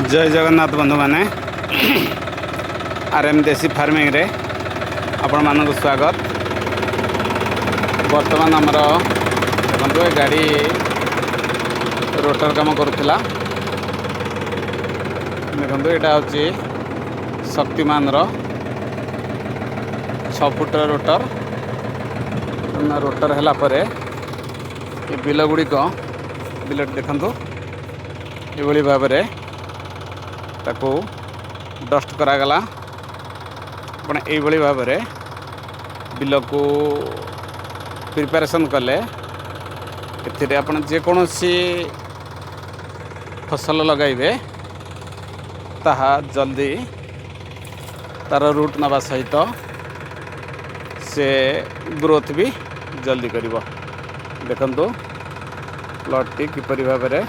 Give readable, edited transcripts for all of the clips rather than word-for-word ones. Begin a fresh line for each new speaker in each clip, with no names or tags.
जय जगन्नाथ बंधु मैंने आरएम देसी फार्मिंग रे आपण मानक स्वागत। वर्तमान आमर देखो गाड़ी रोटर काम करुला देखो यहाँ हूँ शक्तिमान 6 फुट रोटर रोटर है पर ये बिल गुड़िक बिल देखु ये भाव में ताकू डस्ट करागला आपण यही भाव में बिल को प्रिपरेशन कले एथिरे आपण जेकोसी फसल लगाइबे ताहा जल्दी तार रूट नवा सहित से ग्रोथ भी जल्दी करिवो। देखंतु प्लॉट टी किपरि भाव में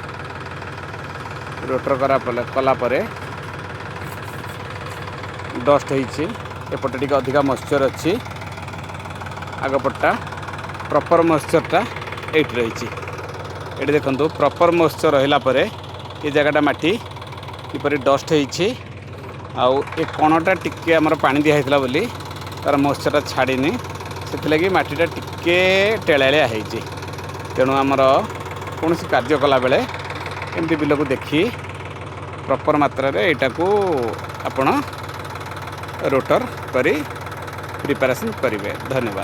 रोटर कला परे डस्ट होइछि एपटे टिके अधिका मॉइस्चर अच्छी आगपटा प्रॉपर मॉइस्चरटा एट रही ये देखंतु प्रॉपर मॉइस्चर रहिला परे ये जगहटा माटी किपरि डस्ट होइछि आउ ए कोणटा टिके हमर पानी दिया हेतला बोली तार मॉइस्चरटा छाड़ीनी से माटीटा टिके टेलालिया होइछि। तेणु आमर कौन कार्य कला बेले एमती बिल को देखी प्रॉपर मात्रा रे एटा को आपण रोटर करी प्रिपरेशन करेंगे। धन्यवाद।